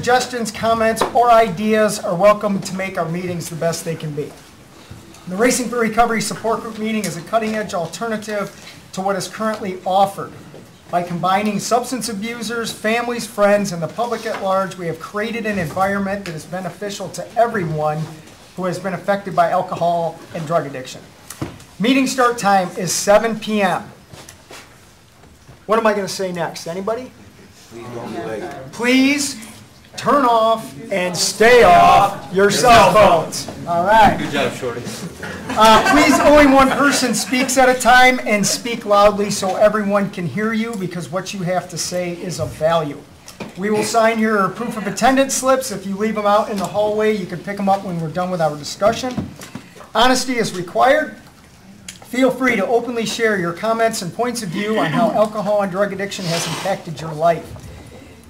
suggestions, comments, or ideas are welcome to make our meetings the best they can be. The Racing for Recovery Support Group meeting is a cutting-edge alternative to what is currently offered. By combining substance abusers, families, friends, and the public at large, we have created an environment that is beneficial to everyone who has been affected by alcohol and drug addiction. Meeting start time is 7 p.m. What am I going to say next? Anybody? Please don't be late. Please turn off and stay off your cell phones. All right. Good job, Shorty. Please, only one person speaks at a time, and speak loudly so everyone can hear you, because what you have to say is of value. We will sign your proof of attendance slips. If you leave them out in the hallway, you can pick them up when we're done with our discussion. Honesty is required. Feel free to openly share your comments and points of view on how alcohol and drug addiction has impacted your life.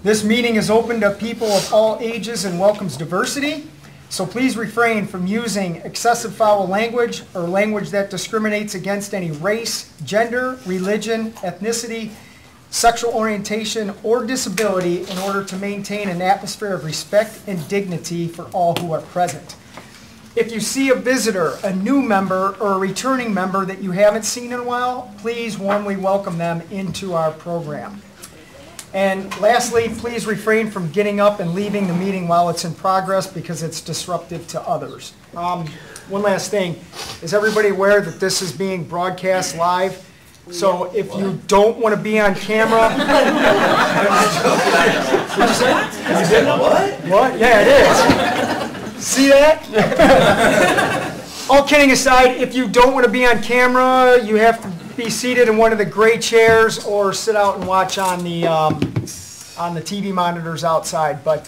This meeting is open to people of all ages and welcomes diversity, so please refrain from using excessive foul language or language that discriminates against any race, gender, religion, ethnicity, sexual orientation, or disability in order to maintain an atmosphere of respect and dignity for all who are present. If you see a visitor, a new member, or a returning member that you haven't seen in a while, please warmly welcome them into our program. And lastly, please refrain from getting up and leaving the meeting while it's in progress, because it's disruptive to others. One last thing, is everybody aware that this is being broadcast live? So if you don't want to be on camera... What? Yeah, it is. See that? All kidding aside, if you don't want to be on camera, you have to be seated in one of the gray chairs or sit out and watch on the TV monitors outside. But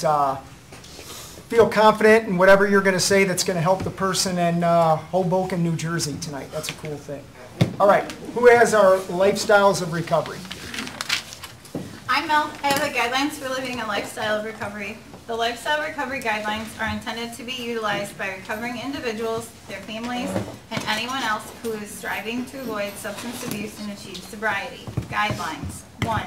feel confident in whatever you're going to say that's going to help the person in Hoboken, New Jersey tonight. That's a cool thing. All right, who has our lifestyles of recovery? I'm Mel. I have the guidelines for living a lifestyle of recovery. The lifestyle recovery guidelines are intended to be utilized by recovering individuals, their families, and anyone else who is striving to avoid substance abuse and achieve sobriety. Guidelines. 1.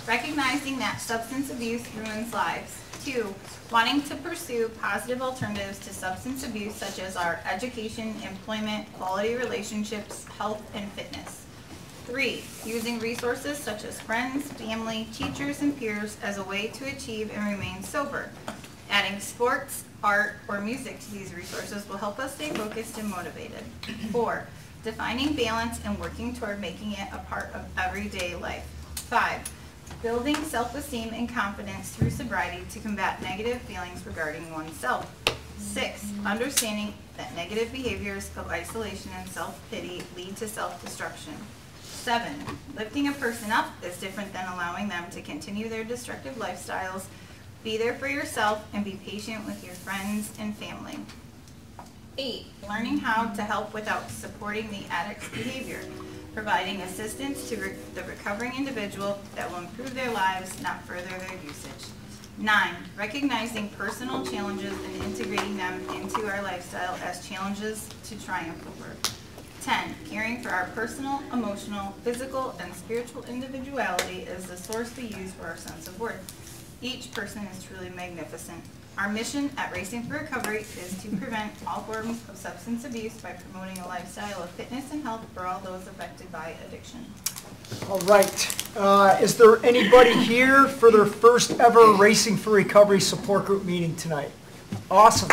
Recognizing that substance abuse ruins lives. 2. Wanting to pursue positive alternatives to substance abuse, such as our education, employment, quality relationships, health, and fitness. 3. Using resources such as friends, family, teachers, and peers as a way to achieve and remain sober. Adding sports, art, or music to these resources will help us stay focused and motivated. 4. Defining balance and working toward making it a part of everyday life. 5. Building self-esteem and confidence through sobriety to combat negative feelings regarding oneself. 6. Understanding that negative behaviors of isolation and self-pity lead to self-destruction. 7. Lifting a person up is different than allowing them to continue their destructive lifestyles. Be there for yourself and be patient with your friends and family. 8. Learning how to help without supporting the addict's behavior. Providing assistance to the recovering individual that will improve their lives, not further their usage. 9. Recognizing personal challenges and integrating them into our lifestyle as challenges to triumph over. 10. Caring for our personal, emotional, physical, and spiritual individuality is the source we use for our sense of worth. Each person is truly magnificent. Our mission at Racing for Recovery is to prevent all forms of substance abuse by promoting a lifestyle of fitness and health for all those affected by addiction. All right. Is there anybody here for their first ever Racing for Recovery support group meeting tonight? Awesome.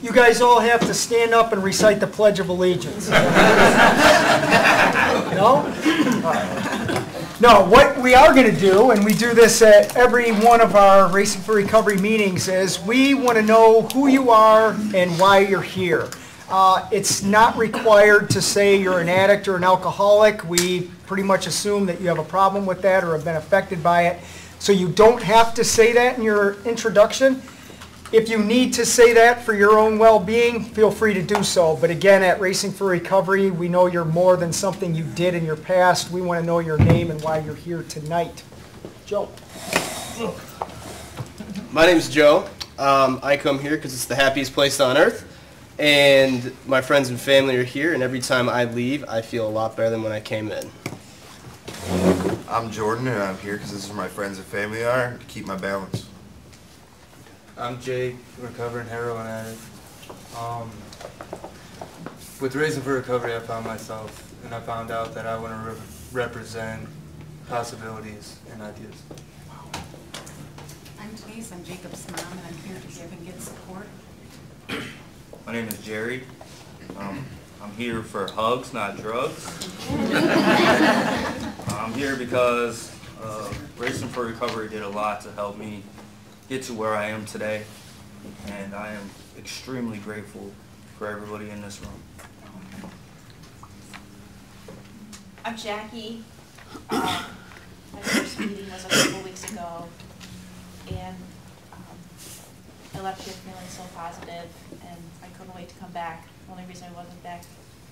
You guys all have to stand up and recite the Pledge of Allegiance. No? No, what we are going to do, and we do this at every one of our Racing for Recovery meetings, is we want to know who you are and why you're here. It's not required to say you're an addict or an alcoholic. We pretty much assume that you have a problem with that or have been affected by it. So you don't have to say that in your introduction. If you need to say that for your own well-being, feel free to do so. But again, at Racing for Recovery, we know you're more than something you did in your past. We want to know your name and why you're here tonight. Joe. My name's Joe. I come here because it's the happiest place on earth. And my friends and family are here, and every time I leave, I feel a lot better than when I came in. I'm Jordan, and I'm here because this is where my friends and family are, to keep my balance. I'm Jake, recovering heroin addict. With Raising for Recovery, I found myself, and I found out that I want to represent possibilities and ideas. I'm Denise, I'm Jacob's mom, and I'm here to give and get support. My name is Jerry. I'm here for hugs, not drugs. I'm here because Racing for Recovery did a lot to help me get to where I am today, and I am extremely grateful for everybody in this room. I'm Jackie. My first meeting was a couple weeks ago, and I left here feeling so positive, and I couldn't wait to come back. The only reason I wasn't back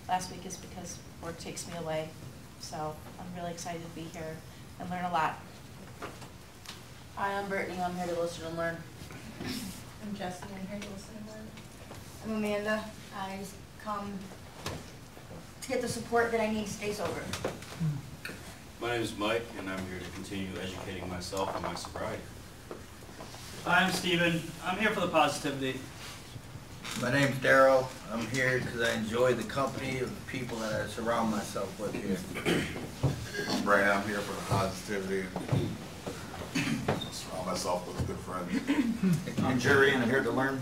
last week is because work takes me away. So I'm really excited to be here and learn a lot. Hi, I'm Brittany. I'm here to listen and learn. I'm Jessie, I'm here to listen and learn. I'm Amanda. I come to get the support that I need to stay sober. My name is Mike, and I'm here to continue educating myself on my sobriety. Hi, I'm Steven. I'm here for the positivity. My name's Daryl. I'm here because I enjoy the company of the people that I surround myself with here. I'm Brandon. I'm here for the positivity. Surround myself with good friends. I'm Jerry, and I'm here to learn.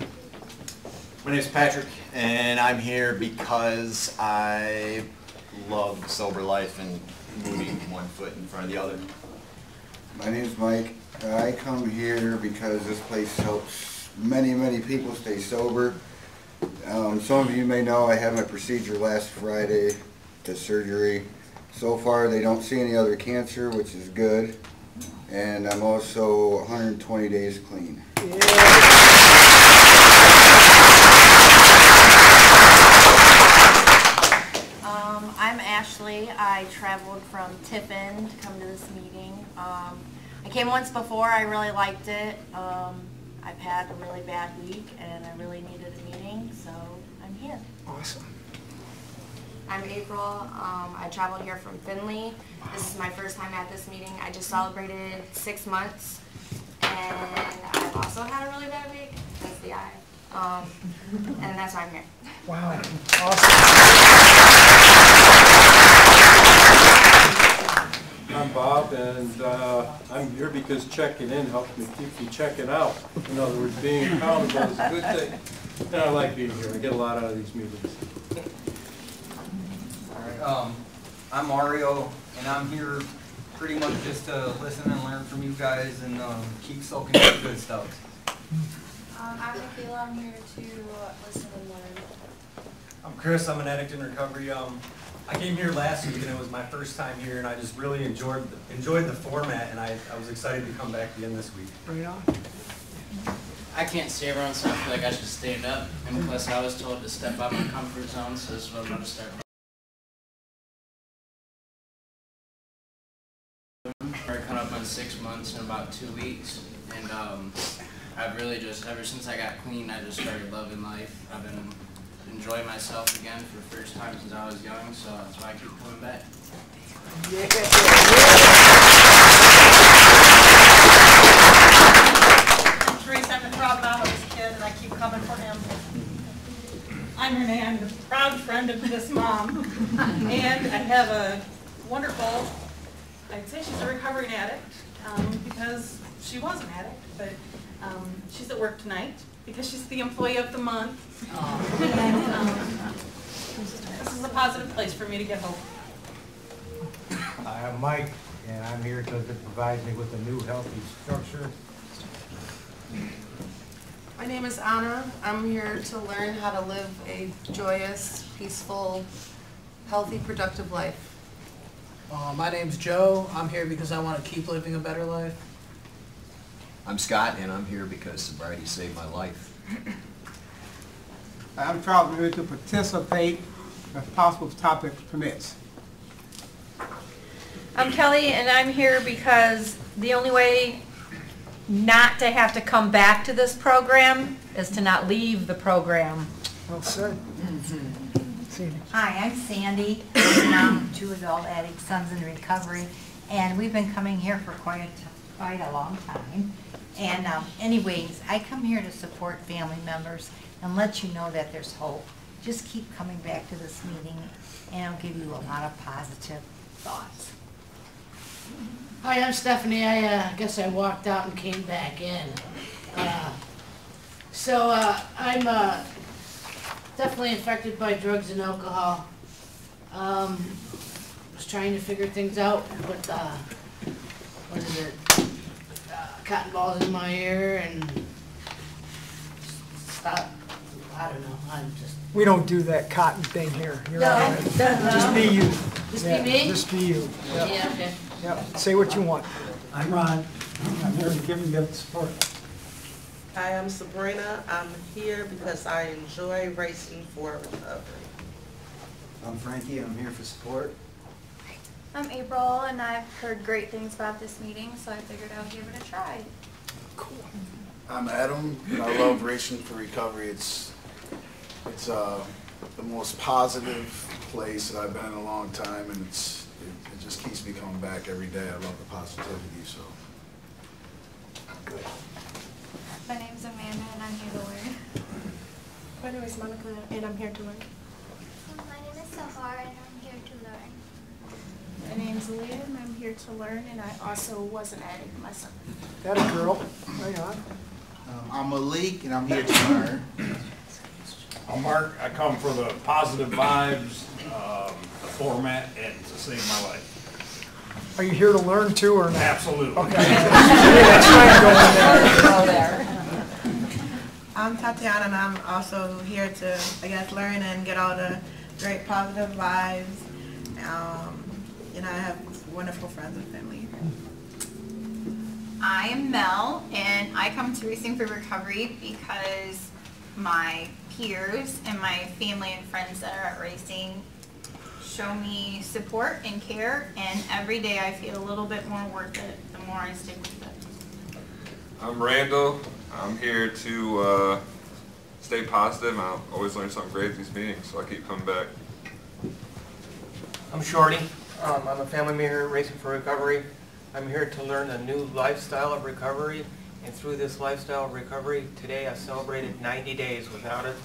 My name is Patrick, and I'm here because I love sober life and moving one foot in front of the other. My name is Mike. I come here because this place helps many people stay sober. Some of you may know I had my procedure last Friday, the surgery. So far they don't see any other cancer, which is good. And I'm also 120 days clean. I'm Ashley. I traveled from Tiffin to come to this meeting. I came once before. I really liked it. I've had a really bad week, and I really needed a meeting, so I'm here. Awesome. I'm April. I traveled here from Findlay. This is my first time at this meeting. I just celebrated 6 months, and I've also had a really bad week. That's the eye. And that's why I'm here. Wow. Awesome. I'm Bob, and I'm here because checking in helps me keep me checking out. In other words, being accountable is a good thing. And I like being here. I get a lot out of these meetings. All right, I'm Mario, and I'm here pretty much just to listen and learn from you guys and keep soaking up good stuff. I'm Michaela. I'm here to listen and learn. I'm Chris. I'm an addict in recovery. I came here last week, and it was my first time here, and I just really enjoyed the format, and I was excited to come back again this week. Right on. I can't stay around, so I feel like I should stand up. And plus, I was told to step out my comfort zone, so this is what I'm going to start. We're coming up on 6 months in about 2 weeks, and I've really just, ever since I got clean, I just started loving life. I've been enjoying myself again for the first time since I was young, so that's why I keep coming back. I'm Teresa. I'm a proud mom of this kid, and I keep coming for him. I'm Renee. I'm the proud friend of this mom, and I have a wonderful, I'd say she's a recovering addict, because she was an addict, but she's at work tonight because she's the employee of the month. And, this is a positive place for me to get hope. I'm Mike, and I'm here because it provides me with a new healthy structure. My name is Anna. I'm here to learn how to live a joyous, peaceful, healthy, productive life. My name's Joe. I'm here because I want to keep living a better life. I'm Scott, and I'm here because sobriety saved my life. I'm traveling here to participate if possible topic permits. I'm Kelly, and I'm here because the only way not to have to come back to this program is to not leave the program. Well said. Hi, I'm Sandy. I'm mom of 2 adult addict sons in recovery, and we've been coming here for quite a long time. And anyways, I come here to support family members and let you know that there's hope. Just keep coming back to this meeting, and it'll give you a lot of positive thoughts. Hi, I'm Stephanie. I guess I walked out and came back in. I'm definitely infected by drugs and alcohol. Was trying to figure things out with, what is it, cotton balls in my ear and stop. I don't know. I'm just. We don't do that cotton thing here. You're No, all right. no. Just be you. Just be me? Just be you. Yep. Yeah, okay. Yep. Say what you want. I'm Ron. I'm here to give you support. Hi, I'm Sabrina. I'm here because I enjoy racing for recovery. I'm Frankie. I'm here for support. I'm April, and I've heard great things about this meeting, so I figured I would give it a try. I'm Adam, and I love Racing for Recovery. It's the most positive place that I've been in a long time, and it just keeps me coming back every day. I love the positivity, so good. My name's Amanda, and I'm here to learn. My name is Monica, and I'm here to learn. My name is Sahar, and I'm here to learn. My name's Leah, and I'm here to learn, and I also was an addict myself. That a girl. Right on. I'm Malik, and I'm here to learn. I'm Mark. I come for the positive vibes, the format, and to save my life. Are you here to learn too, or not? Absolutely. Okay. Let's try and Go there. I'm Tatiana, and I'm also here to, I guess, learn and get all the great positive vibes. I have wonderful friends and family. I am Mel, and I come to Racing for Recovery because my peers and my family and friends that are at racing show me support and care, and every day I feel a little bit more worth it the more I stick with it. I'm Randall. I'm here to stay positive. I always learn something great at these meetings, so I keep coming back. I'm Shorty. I'm a family member here at Racing for Recovery. I'm here to learn a new lifestyle of recovery, and through this lifestyle of recovery, today I celebrated 90 days without it.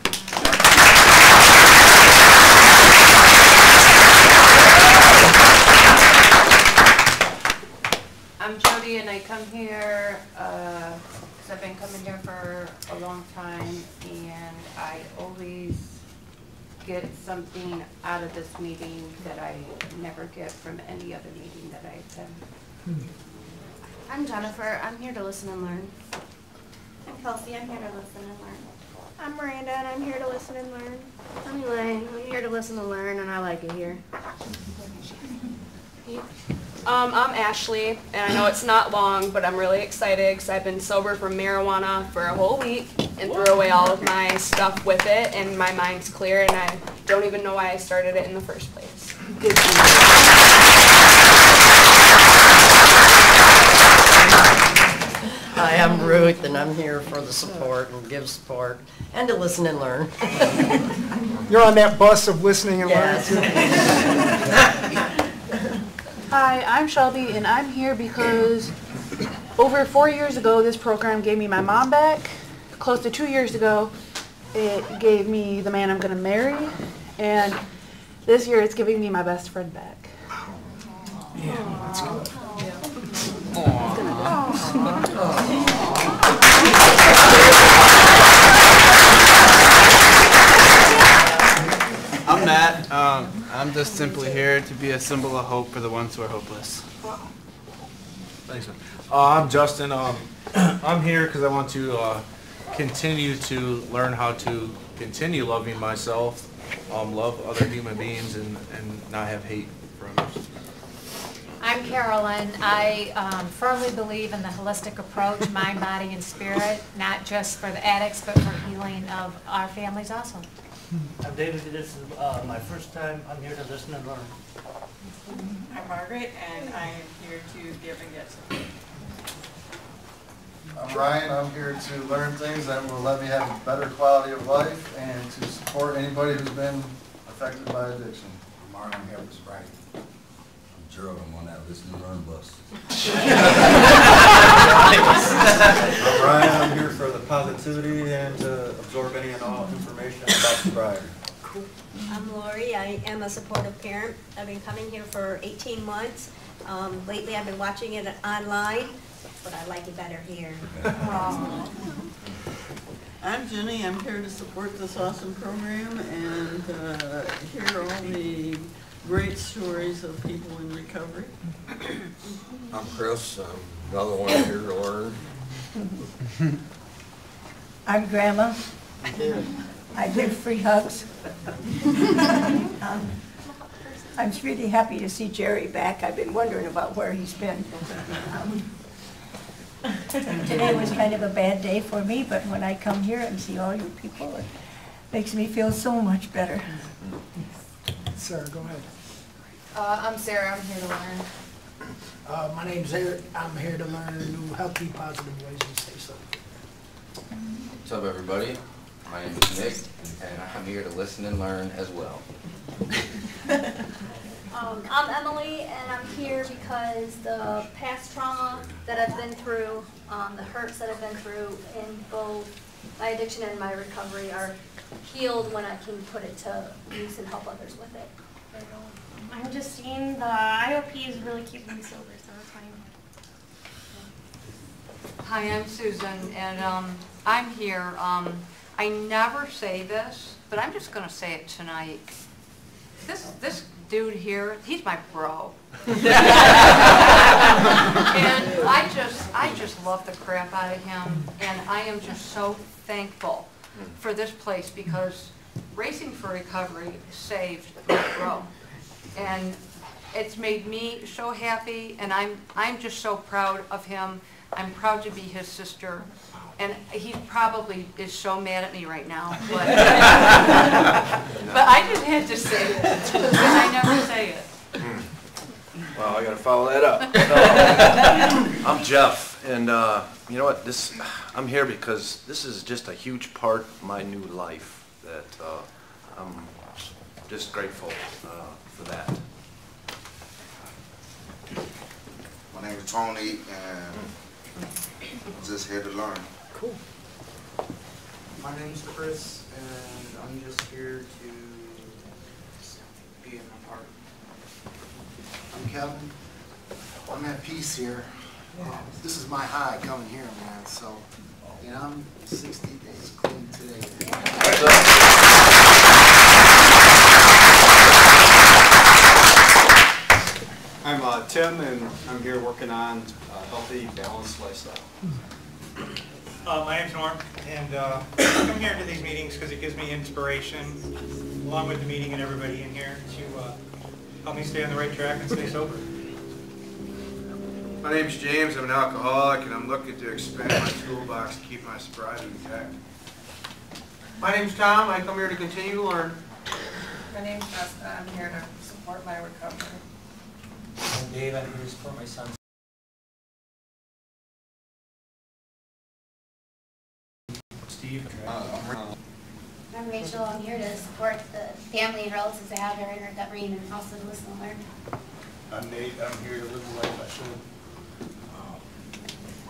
I'm Jody, and I come here because I've been coming here for a long time, and I always get something out of this meeting that I never get from any other meeting that I attend. I'm Jennifer. I'm here to listen and learn. I'm Kelsey. I'm here to listen and learn. I'm Miranda, and I'm here to listen and learn. I'm Elaine. I'm here to listen and learn, and I like it here. I'm Ashley, and I know it's not long, but I'm really excited because I've been sober from marijuana for a whole week and threw away all of my stuff with it, and my mind's clear, and I don't even know why I started it in the first place. Good to Hi, I'm Ruth, and I'm here for the support and give support and to listen and learn. You're on that bus of listening and learning too. Hi, I'm Shelby, and I'm here because over 4 years ago, this program gave me my mom back. Close to 2 years ago, it gave me the man I'm going to marry, and this year it's giving me my best friend back. Yeah, that's good. I'm Matt. I'm just simply here to be a symbol of hope for the ones who are hopeless. Thanks, man. I'm Justin. I'm here because I want to continue to learn how to continue loving myself, love other human beings, and not have hate for others. I'm Carolyn. I firmly believe in the holistic approach, mind, body, and spirit, not just for the addicts, but for healing of our families also. I'm David. This is my first time. I'm here to listen and learn. I'm Margaret, and I am here to give and get support. I'm Ryan. I'm here to learn things that will let me have a better quality of life and to support anybody who's been affected by addiction. I'm Marlon. I'm here for sobriety. I'm Fitzgerald. I'm on that listen and learn bus. I'm Ryan. I'm here for the positivity and to absorb any and all information about sobriety. I'm Lori. I am a supportive parent. I've been coming here for 18 months. Lately I've been watching it online, but I like it better here. I'm Jenny. I'm here to support this awesome program and hear all the great stories of people in recovery. I'm Chris. I'm another one here to learn. I'm Grandma. I give free hugs. I'm really happy to see Jerry back. I've been wondering about where he's been. Today was kind of a bad day for me, but when I come here and see all you people, it makes me feel so much better. Sarah, go ahead. I'm Sarah. I'm here to learn. My name's Eric. I'm here to learn new healthy, positive ways to stay sober. What's up, everybody? My name is Nick, and I'm here to listen and learn as well. I'm Emily, and I'm here because the past trauma that I've been through, the hurts that I've been through in both my addiction and my recovery are healed when I can put it to use and help others with it. I'm Justine. The IOP is really keeping me sober, so it's fine. Hi, I'm Susan, and I'm here. I never say this, but I'm just going to say it tonight. This dude here, he's my bro. And I just love the crap out of him, and I am just so thankful for this place because Racing for Recovery saved my bro. And it's made me so happy, and I'm just so proud of him. I'm proud to be his sister, and he probably is so mad at me right now, but, but I just had to say it, because I never say it. Well, I gotta follow that up. I'm Jeff, and you know what? I'm here because this is just a huge part of my new life that I'm just grateful for that. My name is Tony, and I'm just here to learn. Cool. My name is Chris, and I'm just here to be in my part. I'm Kevin. I'm at peace here. This is my high coming here, man. So, you know, I'm 60 days clean today. I'm Tim, and I'm here working on a healthy, balanced lifestyle. My name's Norm, and I come here to these meetings because it gives me inspiration, along with the meeting and everybody in here, to help me stay on the right track and stay sober. My name's James. I'm an alcoholic, and I'm looking to expand my toolbox to keep my sobriety intact. My name's Tom. I come here to continue to learn. My name's Jessica. I'm here to support my recovery. I'm Dave. I'm here to support my son. Steve. I'm Rachel. I'm here to support the family and relatives I have that are in recovery and also to listen and learn. I'm Nate. I'm here to live the life I should.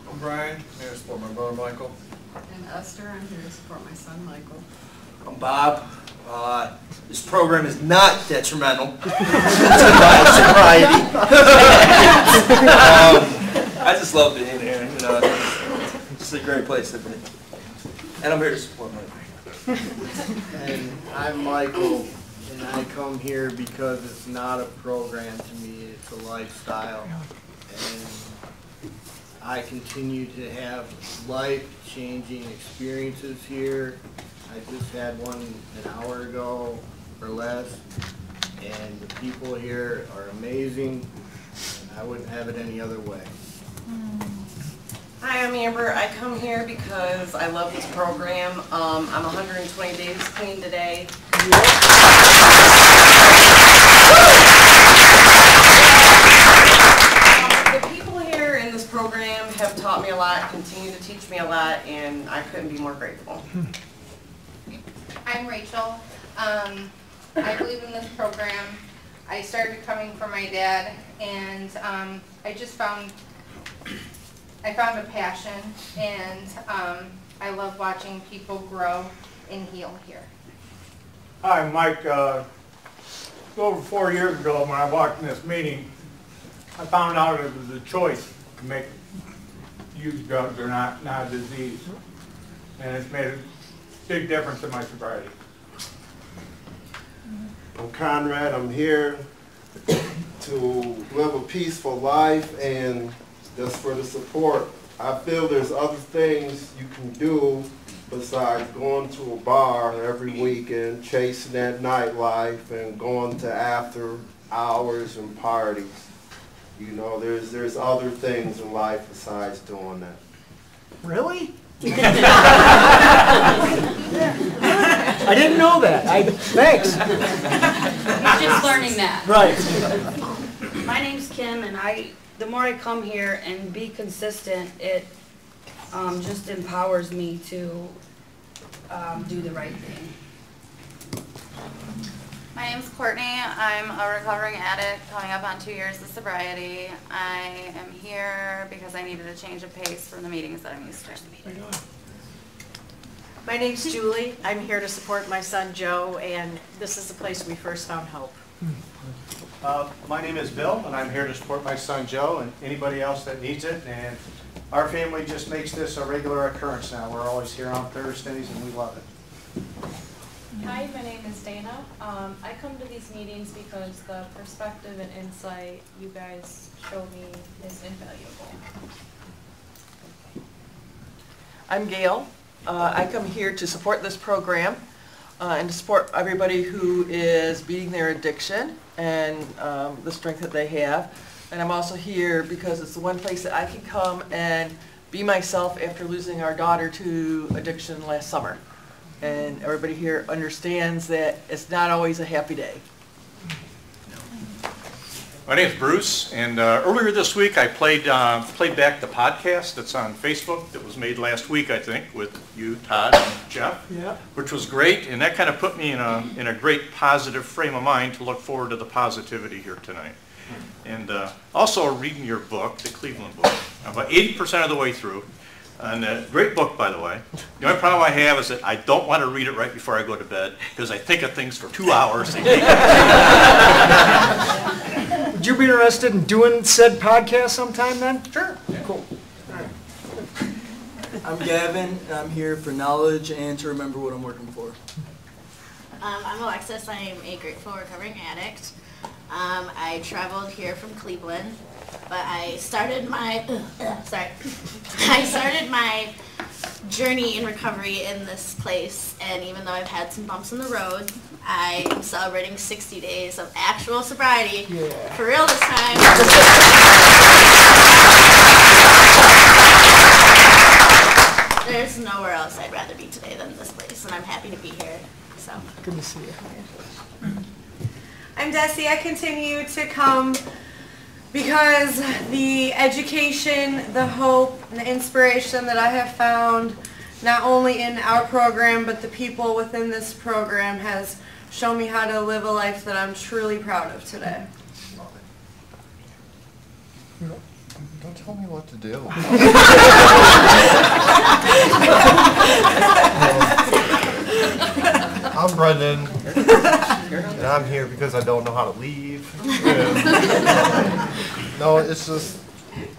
I'm Brian. I'm here to support my brother Michael. And Esther. I'm here to support my son Michael. I'm Bob. This program is not detrimental to my sobriety. I just love being here. You know, it's a great place to be. And I'm here to support my And I'm Michael, and I come here because it's not a program to me, it's a lifestyle. And I continue to have life-changing experiences here. I just had one an hour ago or less, and the people here are amazing, and I wouldn't have it any other way. Hi, I'm Amber. I come here because I love this program. I'm 120 days clean today. The people here in this program have taught me a lot, continue to teach me a lot, and I couldn't be more grateful. I'm Rachel. I believe in this program. I started coming for my dad, and I just found a passion, and I love watching people grow and heal here. Hi, Mike. Over 4 years ago, when I walked in this meeting, I found out it was a choice to make use drugs or not a disease, and it's made a big difference in my sobriety. I'm Conrad. I'm here to live a peaceful life and just for the support. I feel there's other things you can do besides going to a bar every weekend, chasing that nightlife and going to after hours and parties. You know, there's other things in life besides doing that. Really? I didn't know that. Thanks. He's just learning that. Right. My name's Kim, and the more I come here and be consistent, it just empowers me to do the right thing. My name's Courtney. I'm a recovering addict coming up on 2 years of sobriety. I am here because I needed a change of pace from the meetings that I'm used to. My name's Julie. I'm here to support my son Joe, and this is the place we first found help. My name is Bill, and I'm here to support my son Joe and anybody else that needs it. And our family just makes this a regular occurrence now. We're always here on Thursdays, and we love it. Hi, my name is Dana. I come to these meetings because the perspective and insight you guys show me is invaluable. I'm Gail. I come here to support this program and to support everybody who is beating their addiction and the strength that they have. And I'm also here because it's the one place that I can come and be myself after losing our daughter to addiction last summer. And everybody here understands that it's not always a happy day. My name is Bruce, and earlier this week I played back the podcast that's on Facebook that was made last week, I think, with you, Todd, and Jeff, which was great, and that kind of put me in a great positive frame of mind to look forward to the positivity here tonight. And also reading your book, the Cleveland book. I'm about 80% of the way through. And a great book, by the way. The only problem I have is that I don't want to read it right before I go to bed because I think of things for 2 hours. Would you be interested in doing said podcast sometime then? Sure. Cool. I'm Gavin, and I'm here for knowledge and to remember what I'm working for. I'm Alexis. I am a grateful recovering addict. I traveled here from Cleveland, but I started my journey in recovery in this place, and even though I've had some bumps in the road, I am celebrating 60 days of actual sobriety for real this time. There's nowhere else I'd rather be today than this place, and I'm happy to be here. So good to see you. I'm Desi. I continue to come because the education, the hope, and the inspiration that I have found not only in our program but the people within this program has shown me how to live a life that I'm truly proud of today. Don't tell me what to do. I'm Brendan, and I'm here because I don't know how to leave. No, it's just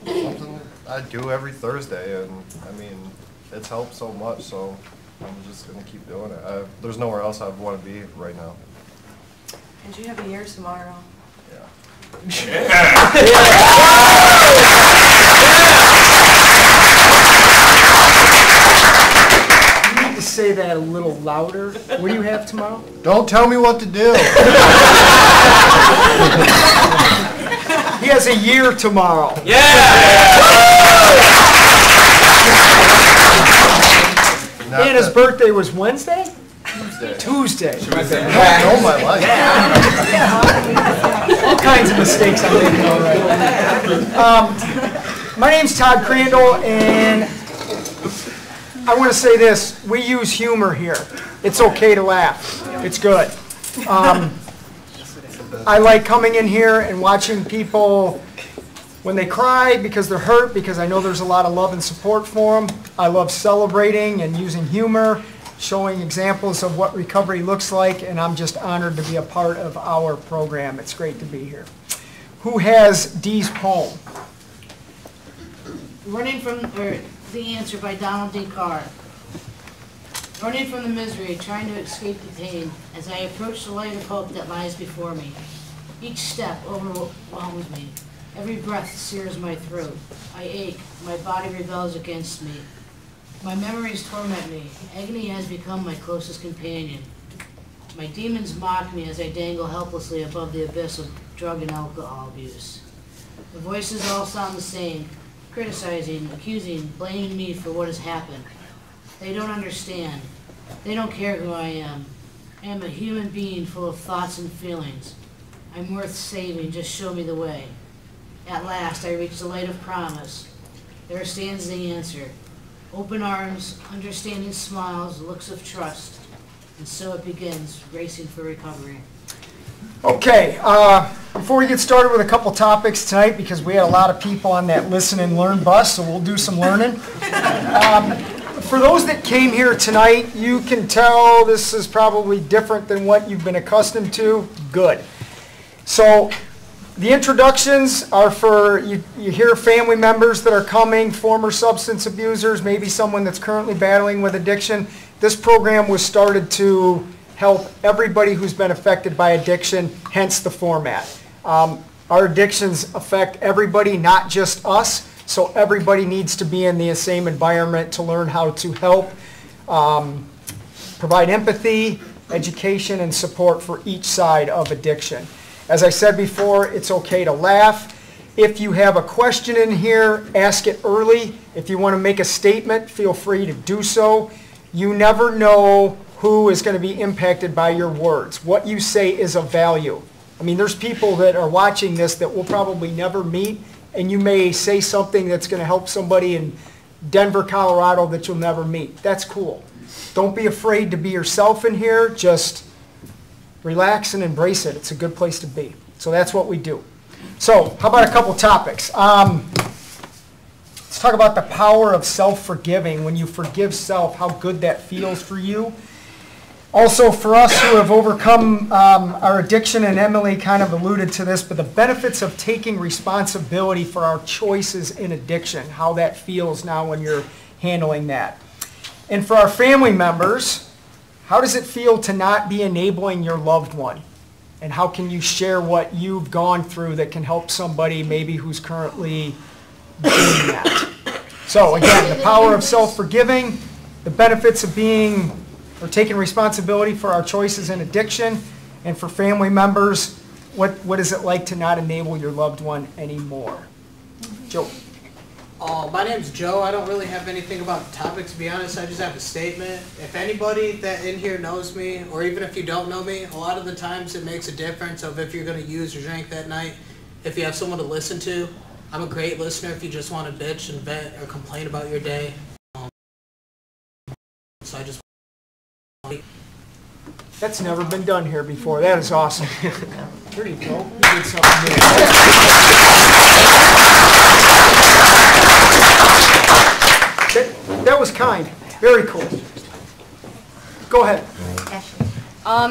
something I do every Thursday, and I mean, it's helped so much, so I'm just going to keep doing it. There's nowhere else I want to be right now. And you have a year tomorrow. You need to say that a little louder. What do you have tomorrow? Don't tell me what to do. He has a year tomorrow. And his birthday was Wednesday? Tuesday. I know my life. All kinds of mistakes I made already. My name's Todd Crandall, and I want to say this. We use humor here. It's okay to laugh. It's good. I like coming in here and watching people when they cry because they're hurt, because I know there's a lot of love and support for them. I love celebrating and using humor, showing examples of what recovery looks like, and I'm just honored to be a part of our program. It's great to be here. Who has Dee's poem? Running from, or The Answer by Donald D. Carr. Running from the misery, trying to escape the pain, as I approach the light of hope that lies before me. Each step overwhelms me. Every breath sears my throat. I ache. My body rebels against me. My memories torment me. Agony has become my closest companion. My demons mock me as I dangle helplessly above the abyss of drug and alcohol abuse. The voices all sound the same, criticizing, accusing, blaming me for what has happened. They don't understand. They don't care who I am. I am a human being full of thoughts and feelings. I'm worth saving, just show me the way. At last I reach the light of promise. There stands the answer. Open arms, understanding smiles, looks of trust. And so it begins, racing for recovery. Okay, before we get started with a couple topics tonight, because we had a lot of people on that listen and learn bus, so we'll do some learning. For those that came here tonight, you can tell this is probably different than what you've been accustomed to. Good. So the introductions are for, you hear family members that are coming, former substance abusers, maybe someone that's currently battling with addiction. This program was started to help everybody who's been affected by addiction, hence the format. Our addictions affect everybody, not just us, so everybody needs to be in the same environment to learn how to help, provide empathy, education, and support for each side of addiction. As I said before, it's okay to laugh. If you have a question in here, ask it early. If you want to make a statement, feel free to do so. You never know who is going to be impacted by your words. What you say is of value. I mean, there's people that are watching this that we'll probably never meet, and you may say something that's going to help somebody in Denver, Colorado that you'll never meet. That's cool. Don't be afraid to be yourself in here. Just relax and embrace it. It's a good place to be. So that's what we do. So how about a couple topics? Let's talk about the power of self-forgiving. When you forgive self, how good that feels for you. Also, for us who have overcome our addiction, and Emily kind of alluded to this, but the benefits of taking responsibility for our choices in addiction, how that feels now when you're handling that. And for our family members, how does it feel to not be enabling your loved one? And how can you share what you've gone through that can help somebody maybe who's currently doing that? So again, the power of self-forgiving, the benefits of being or taking responsibility for our choices in addiction, and for family members, what is it like to not enable your loved one anymore? Joe. My name's Joe. I don't really have anything about the topic, to be honest. I just have a statement. If anybody that in here knows me, or even if you don't know me, a lot of the times it makes a difference of if you're going to use or drink that night, if you have someone to listen to. I'm a great listener if you just want to bitch and vent or complain about your day. So I just... That's never been done here before. That is awesome. There you go. You did something new. That was kind. Very cool. Go ahead.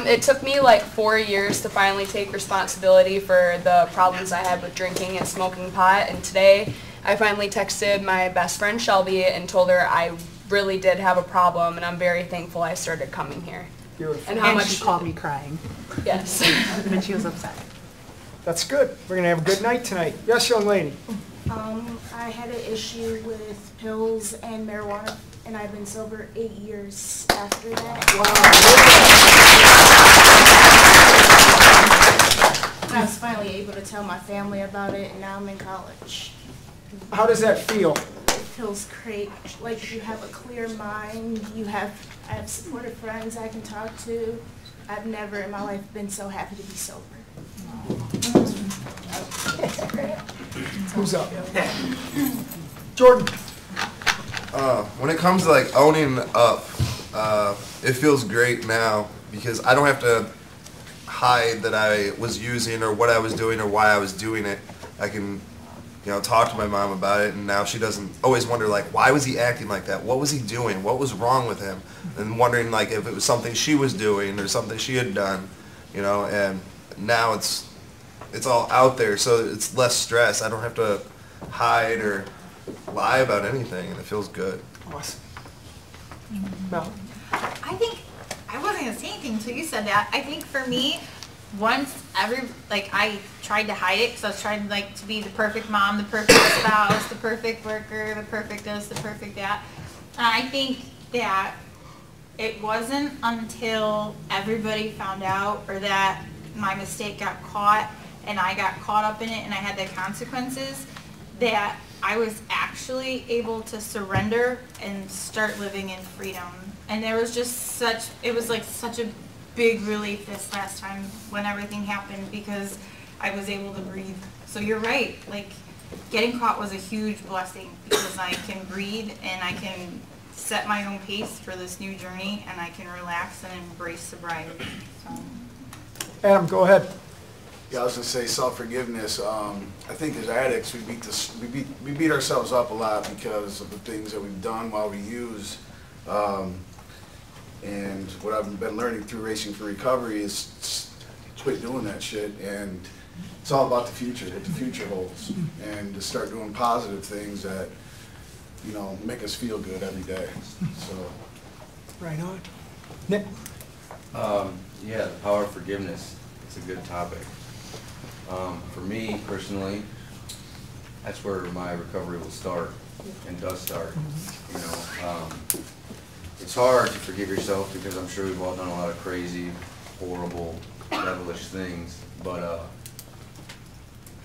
It took me like 4 years to finally take responsibility for the problems I had with drinking and smoking pot, and today I finally texted my best friend Shelby and told her I really did have a problem, and I'm very thankful I started coming here. Beautiful. And how much she called me crying. Yes. When she was upset. That's good. We're going to have a good night tonight. Yes, young lady. I had an issue with pills and marijuana, and I've been sober 8 years after that. Wow. I was finally able to tell my family about it, and now I'm in college. How does that feel? It feels great. Like you have a clear mind. I have supportive friends I can talk to. I've never in my life been so happy to be sober. Who's up? Jordan. When it comes to like owning up, it feels great now because I don't have to hide that I was using or what I was doing or why I was doing it. I can, you know, talk to my mom about it, and now she doesn't always wonder, like, why was he acting like that? What was he doing? What was wrong with him? And wondering, like, if it was something she was doing or something she had done, you know, and now it's all out there, so it's less stress. I don't have to hide or lie about anything, and it feels good. Awesome. Well, I think, I wasn't going to say anything until you said that. I think for me, once I tried to hide it because I was trying to be the perfect mom, the perfect spouse, the perfect worker, the perfect this, the perfect that. And I think that it wasn't until everybody found out or that my mistake got caught and I got caught up in it and I had the consequences that I was actually able to surrender and start living in freedom. And there was just it was like such a big relief this last time when everything happened because I was able to breathe. So you're right, like getting caught was a huge blessing because I can breathe and I can set my own pace for this new journey and I can relax and embrace sobriety. So. Adam, go ahead. Yeah, I was gonna say self-forgiveness. I think as addicts, we beat ourselves up a lot because of the things that we've done while we use. And what I've been learning through Racing for Recovery is quit doing that shit. And it's all about the future, what the future holds, and to start doing positive things that, you know, make us feel good every day. So. Right on. Nick. Yeah, the power of forgiveness. It's a good topic. For me personally, that's where my recovery will start and does start. You know, it's hard to forgive yourself because I'm sure we've all done a lot of crazy, horrible, devilish things. But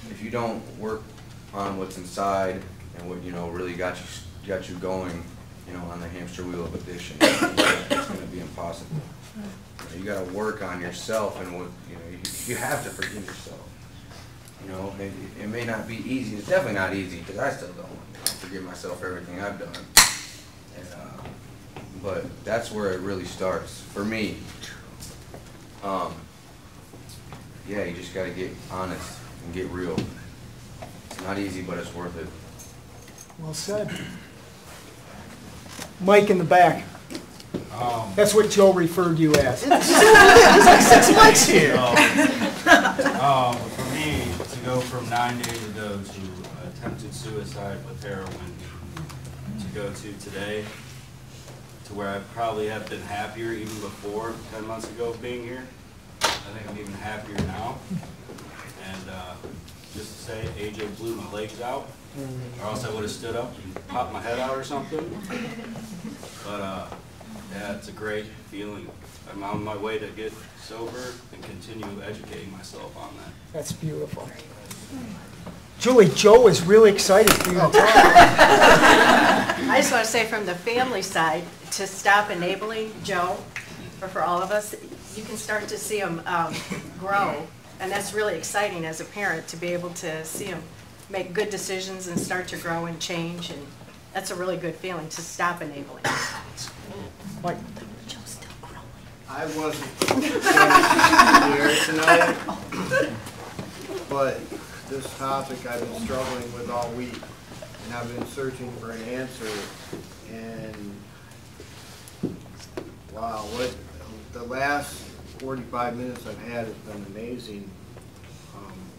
if you don't work on what's inside and what really got you going, on the hamster wheel of addiction, it's going to be impossible. You got to work on yourself, and you have to forgive yourself. It may not be easy. It's definitely not easy because I still don't forgive myself for everything I've done. And, but that's where it really starts for me. Yeah, you just got to get honest and get real. It's not easy, but it's worth it. Well said. Mike in the back. That's what Joe referred you as. There's like 6 mics here. For me, to go from 9 days ago to attempted suicide with heroin, to go to today, to where I probably have been happier even before 10 months ago of being here. I think I'm even happier now. And just to say, AJ blew my legs out, or else I would have stood up and popped my head out or something. But yeah, it's a great feeling. I'm on my way to get sober and continue educating myself on that. That's beautiful. Julie, Joe is really excited for you to talk. I just want to say from the family side, to stop enabling Joe, or for all of us, you can start to see him grow. And that's really exciting as a parent to be able to see him make good decisions and start to grow and change. And that's a really good feeling to stop enabling. Mike. Joe's still growing. I wasn't here tonight, but this topic I've been struggling with all week, and I've been searching for an answer, and wow, what the last 45 minutes I've had has been amazing.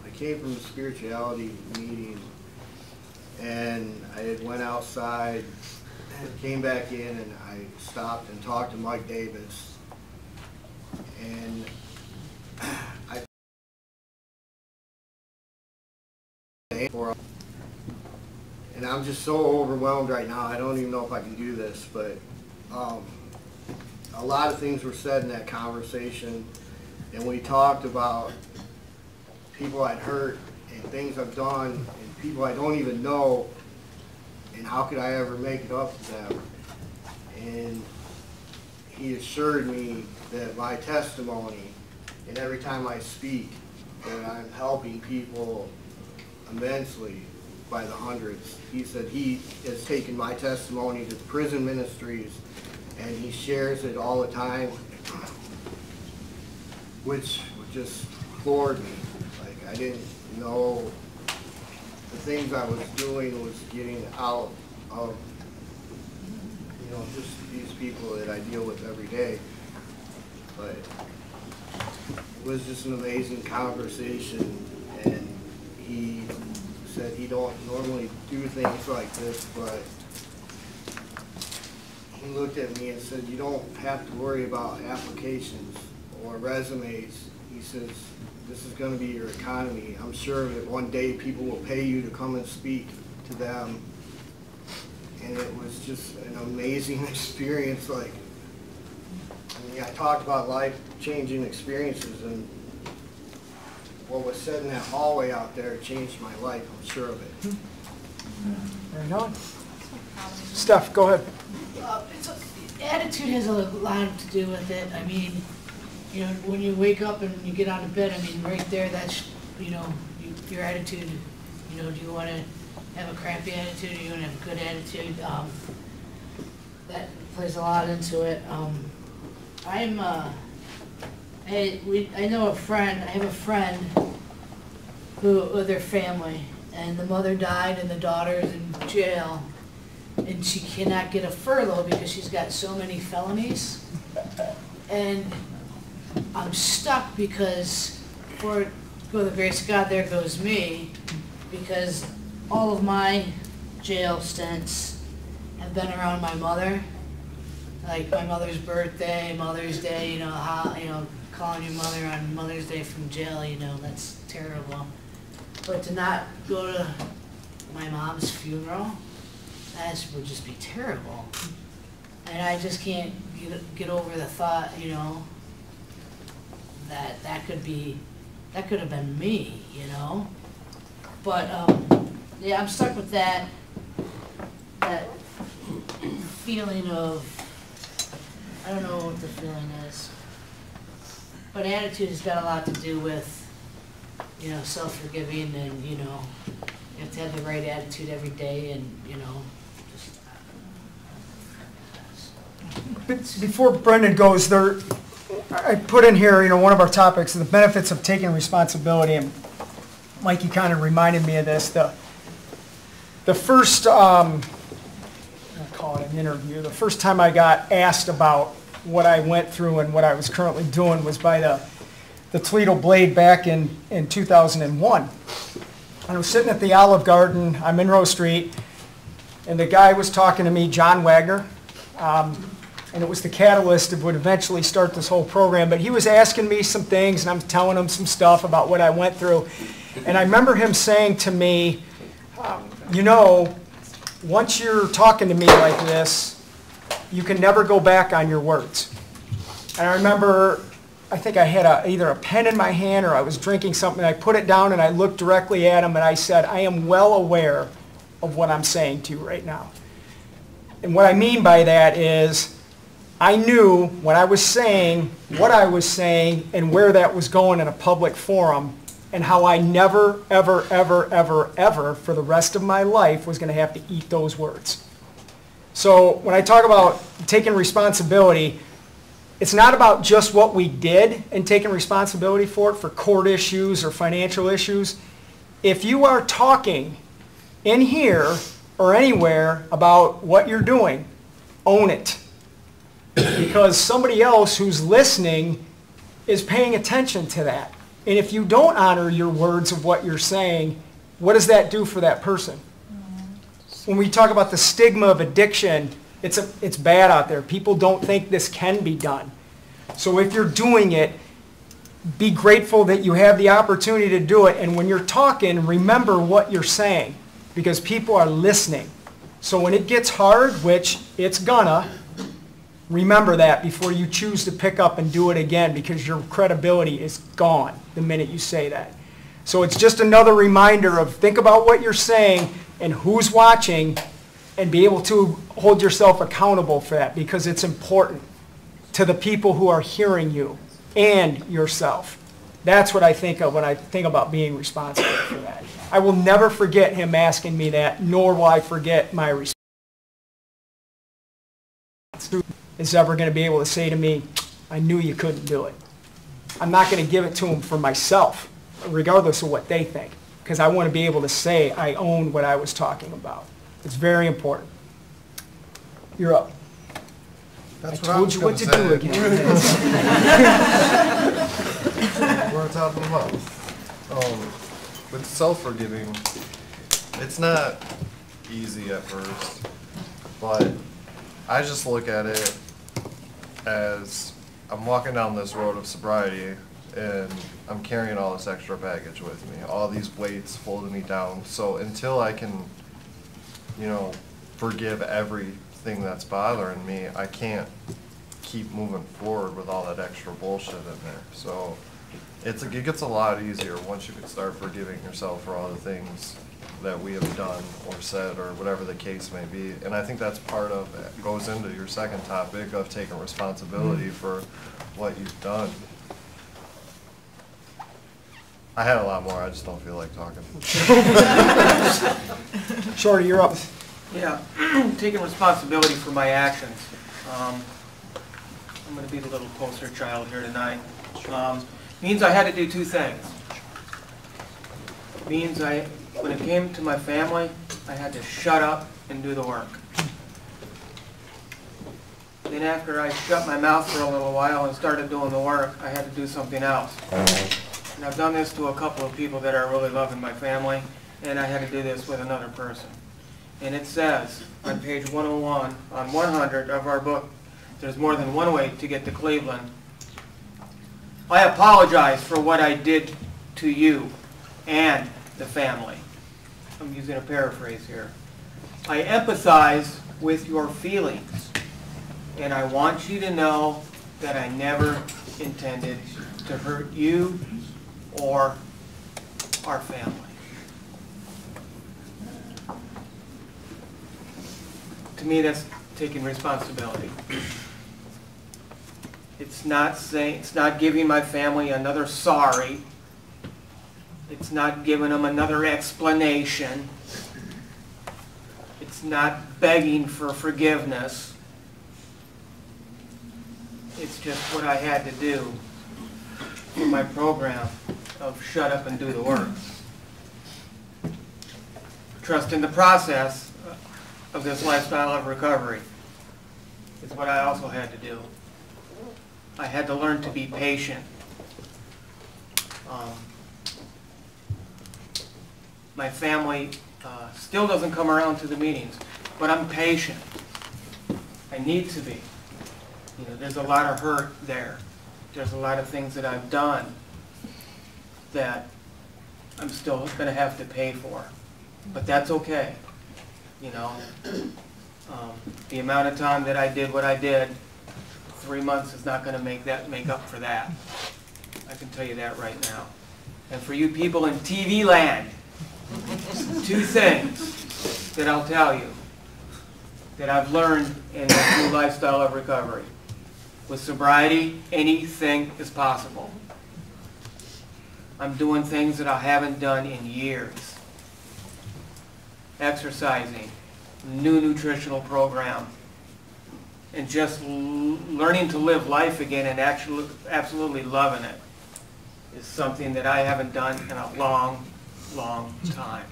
I came from a spirituality meeting, and I had went outside, came back in, and I stopped and talked to Mike Davis, and and I'm just so overwhelmed right now. I don't even know if I can do this, but a lot of things were said in that conversation, and we talked about people I'd hurt and things I've done and people I don't even know, and how could I ever make it up to them. And he assured me that my testimony, and every time I speak, that I'm helping people immensely by the hundreds. He said he has taken my testimony to prison ministries, and he shares it all the time, which just floored me. Like, I didn't know the things I was doing was getting out of, you know, just these people that I deal with every day. But it was just an amazing conversation, and he said he don't normally do things like this, but he looked at me and said, you don't have to worry about applications or resumes. He says, this is going to be your economy. I'm sure that one day people will pay you to come and speak to them. And it was just an amazing experience. Like, I mean, I talked about life-changing experiences, and what was said in that hallway out there changed my life, I'm sure of it. Right on. Steph, go ahead. Attitude has a lot to do with it. I mean, you know, when you wake up and you get out of bed, I mean, right there, that's, you know, your attitude. You know, do you want to have a crappy attitude, or do you want to have a good attitude? That plays a lot into it. I know a friend, I have a friend who, with their family, and the mother died and the daughter is in jail, and she cannot get a furlough because she's got so many felonies. And I'm stuck because, for the grace of God, there goes me, because all of my jail stints have been around my mother. Like my mother's birthday, Mother's Day, you know, calling your mother on Mother's Day from jail, you know, that's terrible. But to not go to my mom's funeral, that would just be terrible. And I just can't get over the thought, you know, that could have been me, you know. But yeah, I'm stuck with that feeling of, I don't know what the feeling is. But attitude has got a lot to do with, you know, self-forgiving, and, you know, you have to have the right attitude every day, and, you know, just... Before Brendan goes, I put in here, you know, one of our topics, the benefits of taking responsibility, and Mikey kind of reminded me of this. The first, I'll call it an interview, the first time I got asked about what I went through and what I was currently doing was by the Toledo Blade back in 2001. And I was sitting at the Olive Garden on Monroe Street, and the guy was talking to me, John Wagner, and it was the catalyst that would eventually start this whole program. But he was asking me some things, and I'm telling him some stuff about what I went through. And I remember him saying to me, you know, once you're talking to me like this, you can never go back on your words. And I remember, I think I had either a pen in my hand or I was drinking something, and I put it down and I looked directly at him and I said, I am well aware of what I'm saying to you right now. And what I mean by that is, I knew when I was saying what I was saying and where that was going in a public forum, and how I never, ever, ever, ever, ever, for the rest of my life, was going to have to eat those words. So when I talk about taking responsibility, it's not about just what we did and taking responsibility for it, for court issues or financial issues. If you are talking in here or anywhere about what you're doing, own it. Because somebody else who's listening is paying attention to that. And if you don't honor your words of what you're saying, what does that do for that person? When we talk about the stigma of addiction, it's bad out there. People don't think this can be done. So if you're doing it, be grateful that you have the opportunity to do it. And when you're talking, remember what you're saying, because people are listening. So when it gets hard, which it's gonna, remember that before you choose to pick up and do it again, because your credibility is gone the minute you say that. So it's just another reminder of, think about what you're saying and who's watching, and be able to hold yourself accountable for that, because it's important to the people who are hearing you and yourself. That's what I think of when I think about being responsible for that. I will never forget him asking me that, nor will I forget my response. Is ever going to be able to say to me, I knew you couldn't do it. I'm not going to give it to them for myself, regardless of what they think, because I want to be able to say I own what I was talking about. It's very important. You're up. That's I told you what to do again. We're talking about. With self-forgiving, it's not easy at first, but I just look at it as I'm walking down this road of sobriety and I'm carrying all this extra baggage with me, all these weights holding me down. So until I can, forgive everything that's bothering me, I can't keep moving forward with all that extra bullshit in there. So it gets a lot easier once you can start forgiving yourself for all the things that we have done or said or whatever the case may be. And I think that's part of it, goes into your second topic of taking responsibility for what you've done. I had a lot more, I just don't feel like talking. Shorty, you're up. Yeah, taking responsibility for my actions. I'm going to be the little poster child here tonight. Means I had to do two things. Means when it came to my family, I had to shut up and do the work. Then after I shut my mouth for a little while and started doing the work, I had to do something else. And I've done this to a couple of people that are really loving my family, and I had to do this with another person. And it says on page 101, on 100 of our book, There's More Than One Way to Get to Cleveland. I apologize for what I did to you and the family. I'm using a paraphrase here. I empathize with your feelings, and I want you to know that I never intended to hurt you or our family. To me, that's taking responsibility. It's not giving my family another sorry. It's not giving them another explanation. It's not begging for forgiveness. It's just what I had to do for my program of shut up and do the work. Trust in the process of this lifestyle of recovery is what I also had to do. I had to learn to be patient. My family still doesn't come around to the meetings, but I'm patient. I need to be. There's a lot of hurt there. There's a lot of things that I've done that I'm still going to have to pay for. But that's okay. The amount of time that I did what I did, 3 months is not going to make up for that. I can tell you that right now. And for you people in TV land, two things that I'll tell you that I've learned in this new lifestyle of recovery. With sobriety, anything is possible. I'm doing things that I haven't done in years. Exercising, new nutritional program, and just learning to live life again and actually absolutely loving it is something that I haven't done in a long, long time.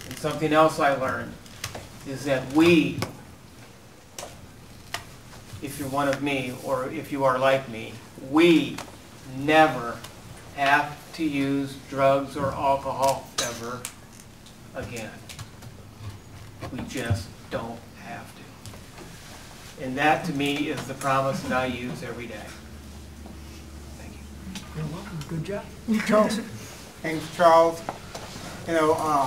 And something else I learned is that we, if you're one of me or if you are like me, we never have to use drugs or alcohol ever again. We just don't have to. And that to me is the promise that I use every day. Thank you. You're welcome. Good job. Charles. Thanks, Charles. The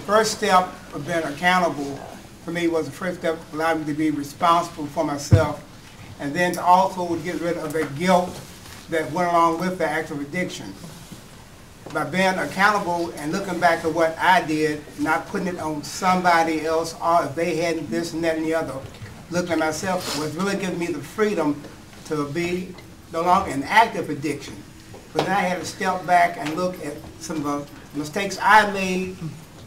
first step of being accountable for me was the first step allowing me to be responsible for myself, and then to also get rid of the guilt that went along with the act of addiction. By being accountable and looking back at what I did, not putting it on somebody else, or if they had this and that and the other, looking at myself was really giving me the freedom to be no longer in active addiction. But then I had to step back and look at some of the mistakes I made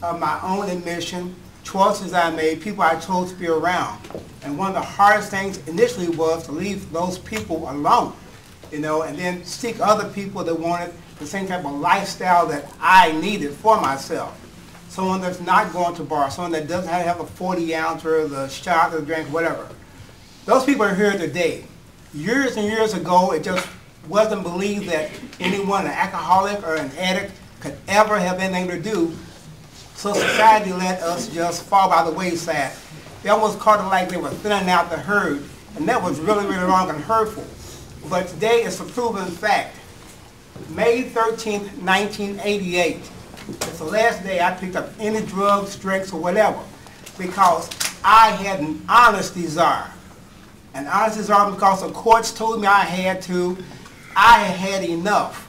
of my own admission, choices I made, people I chose to be around. And one of the hardest things initially was to leave those people alone, you know, and then seek other people that wanted the same type of lifestyle that I needed for myself. Someone that's not going to bar, someone that doesn't have a 40 ounce or the shot or the drink, whatever. Those people are here today. Years and years ago, it just wasn't believed that anyone, an alcoholic or an addict, could ever have anything to do. So society let us just fall by the wayside. They almost caught it like they were thinning out the herd, and that was really, really wrong and hurtful. But today it's a proven fact. May 13th, 1988, it's the last day I picked up any drugs, drinks, or whatever, because I had an honest desire. An honest desire because the courts told me I had had enough.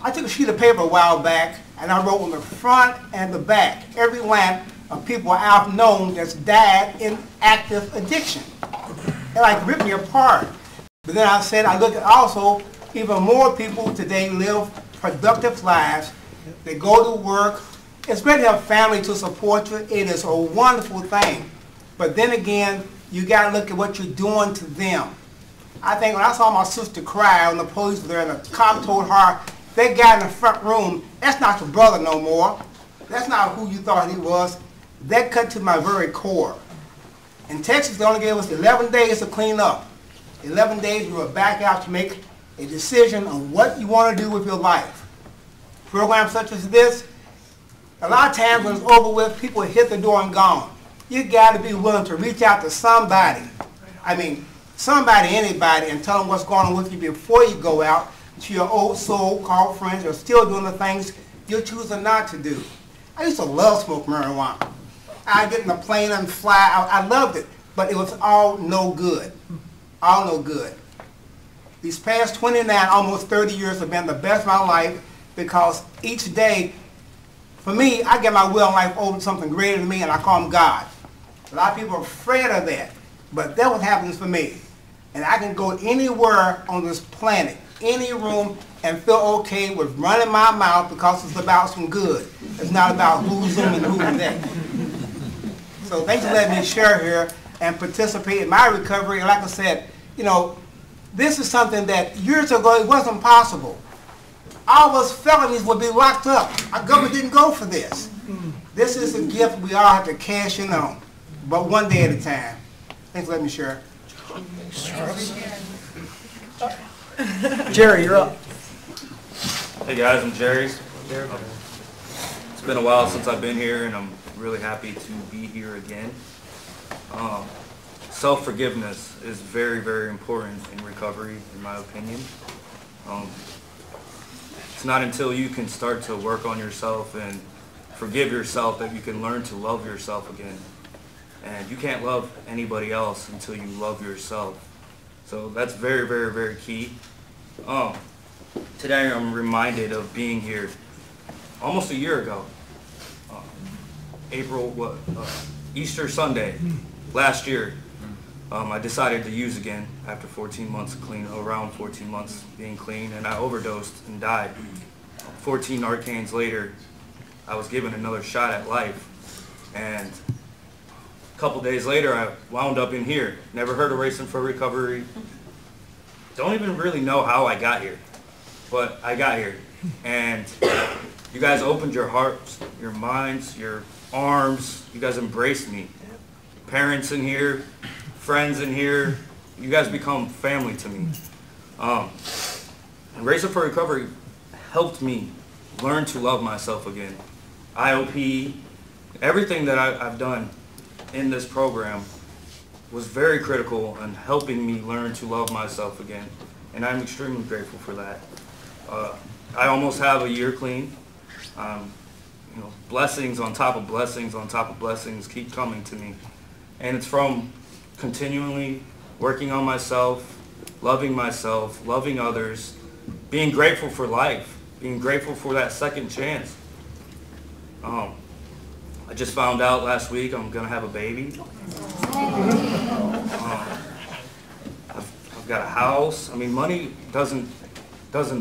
I took a sheet of paper a while back, and I wrote on the front and the back every line of people I've known that's died in active addiction. It like ripped me apart. But then I said, I look at also even more people today live productive lives. They go to work. It's great to have family to support you. It is a wonderful thing. But then again, you got to look at what you're doing to them. I think when I saw my sister cry when the police were there and the cop told her, that guy in the front room, that's not your brother no more. That's not who you thought he was. That cut to my very core. In Texas, they only gave us 11 days to clean up. 11 days we were back out to make a decision on what you want to do with your life. Programs such as this, a lot of times when it's over with, people hit the door and gone. You got to be willing to reach out to somebody. I mean, somebody, anybody, and tell them what's going on with you before you go out to your old so-called friends who are still doing the things you're choosing not to do. I used to love smoking marijuana. I'd get in a plane and fly. I loved it, but it was all no good. All no good. These past 29, almost 30 years have been the best of my life because each day, for me, I get my will in life over to something greater than me, and I call him God. A lot of people are afraid of that, but that's what happens for me. And I can go anywhere on this planet, any room, and feel okay with running my mouth because it's about some good. It's not about who's whom and who's that. So thanks for letting me share here and participate in my recovery. And like I said, you know, this is something that years ago it wasn't possible. All of us felonies would be locked up. Our government didn't go for this. This is a gift we all have to cash in on, but one day at a time. Thanks for letting me share. Jerry, you're up. Hey guys, I'm Jerry. It's been a while since I've been here, and I'm really happy to be here again. Self-forgiveness is very, very important in recovery, in my opinion. It's not until you can start to work on yourself and forgive yourself that you can learn to love yourself again. And you can't love anybody else until you love yourself. So that's very, very, very key. Today I'm reminded of being here almost a year ago. Easter Sunday last year. I decided to use again after 14 months clean, around 14 months being clean, and I overdosed and died. 14 Narcans later, I was given another shot at life, and a couple days later I wound up in here. Never heard of Racing for Recovery. Don't even really know how I got here, but I got here. And you guys opened your hearts, your minds, your arms. You guys embraced me. Parents in here, friends in here, you guys become family to me. And Racing for Recovery helped me learn to love myself again. IOP, everything that I've done in this program was very critical in helping me learn to love myself again. And I'm extremely grateful for that. I almost have a year clean. You know, blessings on top of blessings on top of blessings keep coming to me. And it's from continually working on myself, loving others, being grateful for life, being grateful for that second chance. I just found out last week I'm gonna have a baby. I've got a house. I mean, money doesn't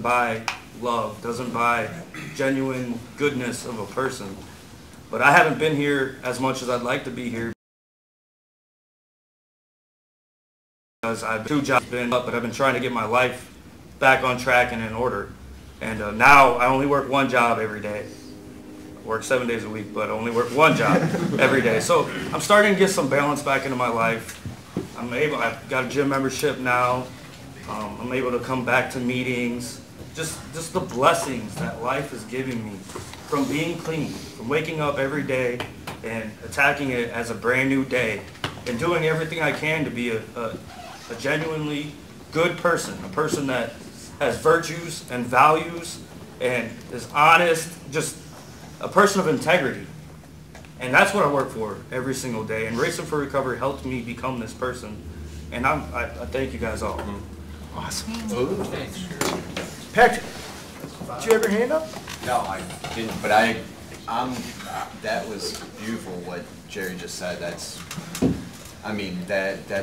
buy love, doesn't buy genuine goodness of a person. But I haven't been here as much as I'd like to be here because I've 2 jobs been up, but I've been trying to get my life back on track and in order. And now I only work 1 job every day. I work 7 days a week, but I only work 1 job every day. So I'm starting to get some balance back into my life. I've got a gym membership now. I'm able to come back to meetings. Just the blessings that life is giving me from being clean, from waking up every day and attacking it as a brand new day and doing everything I can to be a genuinely good person, a person that has virtues and values and is honest, just a person of integrity. And that's what I work for every single day. And Racing for Recovery helped me become this person. And I thank you guys all. Awesome. Ooh, thanks. Patrick, did you have your hand up? No, I didn't, but that was beautiful what Jerry just said. That's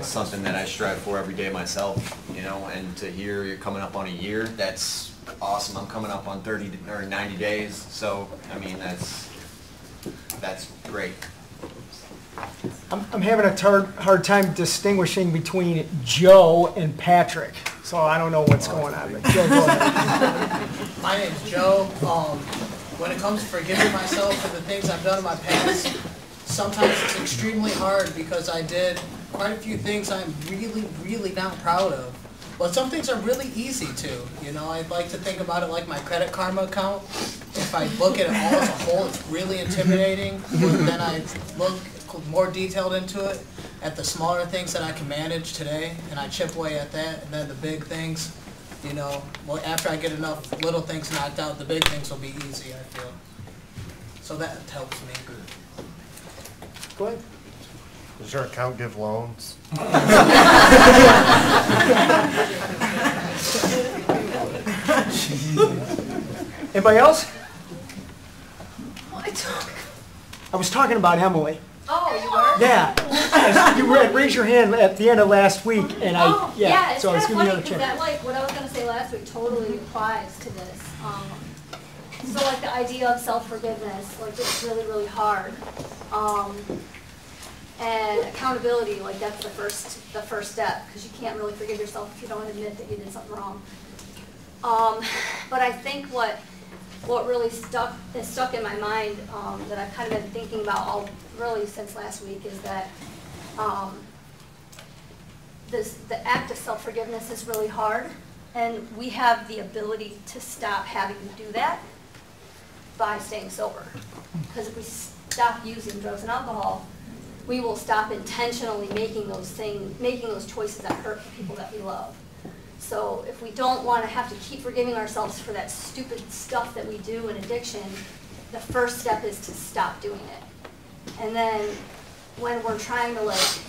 something that I strive for every day myself, you know, and to hear you're coming up on a year, that's awesome. I'm coming up on 30 or 90 days, so, I mean, that's great. I'm having a hard time distinguishing between Joe and Patrick, so I don't know what's going on. But Joe, go ahead. My name's Joe. When it comes to forgiving myself for the things I've done in my past, sometimes it's extremely hard because I did quite a few things I'm really, really not proud of. But some things are really easy to. You know, I'd like to think about it like my Credit Karma account. If I look at it all as a whole, it's really intimidating. But then I look more detailed into it at the smaller things that I can manage today, and I chip away at that. And then the big things, you know, well, after I get enough little things knocked out, the big things will be easy, I feel. So that helps me. Go ahead. Does your account give loans? Anybody else? What? I was talking about Emily. Oh, you were? Yeah. You raised your hand at the end of last week, and it's so I was kind giving of you funny another because chance. that, like, what I was going to say last week totally applies to this. So, like, the idea of self-forgiveness, like, it's really, really hard. And accountability, like, that's the first step, because you can't really forgive yourself if you don't admit that you did something wrong. But I think what really stuck in my mind that I've kind of been thinking about really since last week is that the act of self-forgiveness is really hard, and we have the ability to stop having to do that by staying sober. Because if we stop using drugs and alcohol, we will stop intentionally making those choices that hurt the people that we love. So if we don't want to have to keep forgiving ourselves for that stupid stuff that we do in addiction, the first step is to stop doing it. And then when we're trying to, like,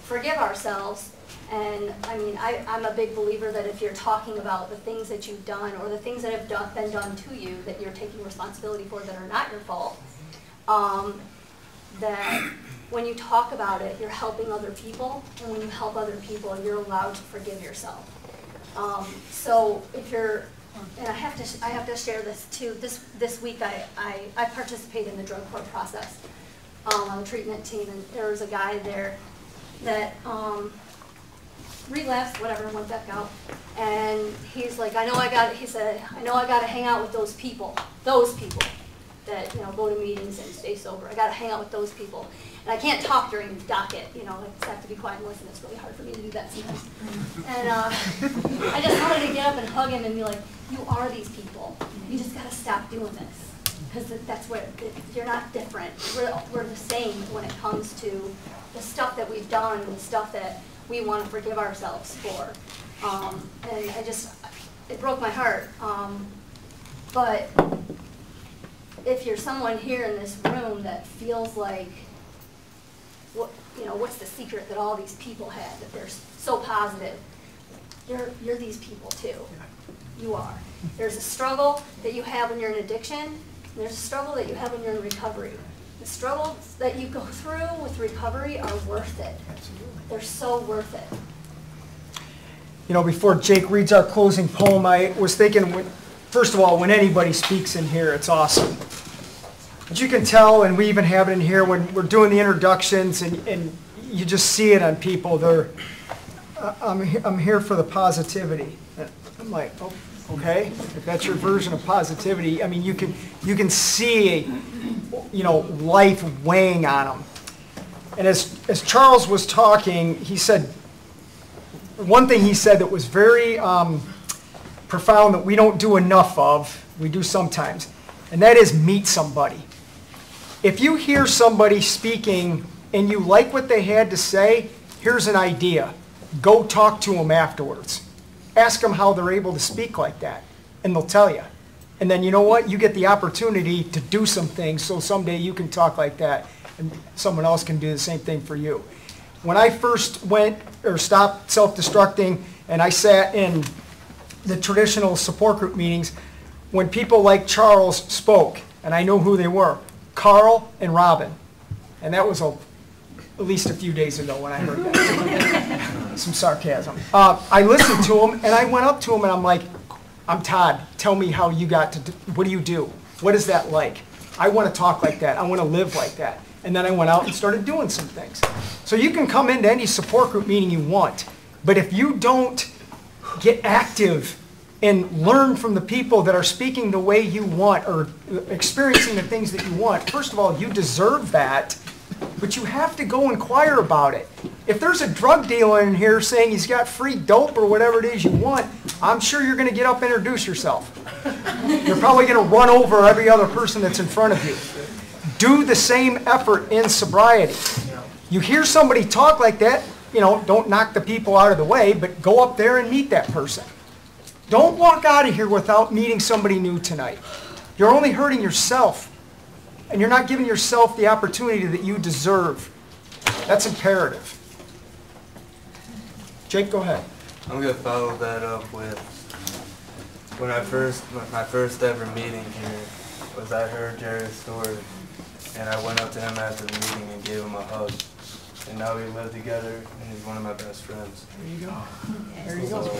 forgive ourselves, and I mean, I'm a big believer that if you're talking about the things that you've done or the things that have been done to you that you're taking responsibility for that are not your fault, that when you talk about it, you're helping other people, and when you help other people, you're allowed to forgive yourself. So if you're, and I have to share this too. This week I participate in the drug court process on the treatment team, and there was a guy there that relapsed, whatever, went back out, and he's like, he said, I know I got to hang out with those people that, you know, go to meetings and stay sober. I got to hang out with those people. And I can't talk during the docket, you know, I just have to be quiet and listen. It's really hard for me to do that sometimes. And I just wanted to get up and hug him and be like, you are these people. You just got to stop doing this. Because that's what, you're not different. We're the same when it comes to the stuff that we've done and the stuff that we want to forgive ourselves for. And it broke my heart. But if you're someone here in this room that feels like, what's the secret that all these people had, that they're so positive, you're these people too. You are. There's a struggle that you have when you're in addiction, and there's a struggle that you have when you're in recovery. The struggles that you go through with recovery are worth it. They're so worth it. You know, before Jake reads our closing poem, I was thinking, first of all, when anybody speaks in here, it's awesome. But you can tell, and we even have it in here when we're doing the introductions, and you just see it on people. I'm here for the positivity. I'm like, oh, okay, if that's your version of positivity, I mean, you can see, life weighing on them. And as Charles was talking, he said, one thing he said that was very profound that we don't do enough of, we do sometimes, and that is meet somebody. If you hear somebody speaking and you like what they had to say, here's an idea. Go talk to them afterwards. Ask them how they're able to speak like that, and they'll tell you. And then you know what? You get the opportunity to do some things so someday you can talk like that and someone else can do the same thing for you. When I first stopped self-destructing and I sat in the traditional support group meetings, when people like Charles spoke, and I know who they were, Carl and Robin, and that was at least a few days ago when I heard that. Some sarcasm. I listened to him, and I went up to him, and I'm like, I'm Todd. Tell me how you got to, what do you do? What is that like? I want to talk like that. I want to live like that. And then I went out and started doing some things. So you can come into any support group meeting you want, but if you don't get active and learn from the people that are speaking the way you want or experiencing the things that you want, first of all, you deserve that, but you have to go inquire about it. If there's a drug dealer in here saying he's got free dope or whatever it is you want, I'm sure you're going to get up and introduce yourself. You're probably going to run over every other person that's in front of you. Do the same effort in sobriety. You hear somebody talk like that, don't knock the people out of the way, but go up there and meet that person. Don't walk out of here without meeting somebody new tonight. You're only hurting yourself, and you're not giving yourself the opportunity that you deserve. That's imperative. Jake, go ahead. I'm going to follow that up with my first ever meeting here was I heard Jerry's story, and I went up to him after the meeting and gave him a hug. And now we live together, and he's one of my best friends. There you go. There you go. So,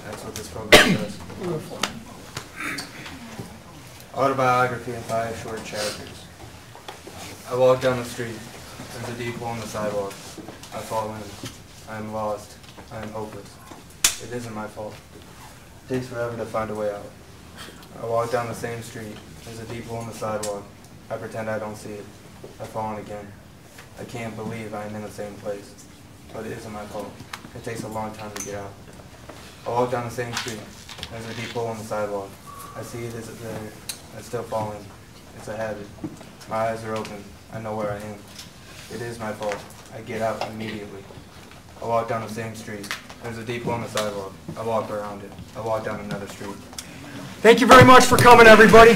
that's what this program does. Beautiful. Autobiography in 5 short chapters. I walk down the street. There's a deep hole in the sidewalk. I fall in. I am lost. I am hopeless. It isn't my fault. It takes forever to find a way out. I walk down the same street. There's a deep hole in the sidewalk. I pretend I don't see it. I've fallen again. I can't believe I am in the same place. But it isn't my fault. It takes a long time to get out. I walk down the same street. There's a deep hole in the sidewalk. I see it is there. I'm still falling. It's a habit. My eyes are open. I know where I am. It is my fault. I get out immediately. I walk down the same street. There's a deep hole in the sidewalk. I walk around it. I walk down another street. Thank you very much for coming, everybody.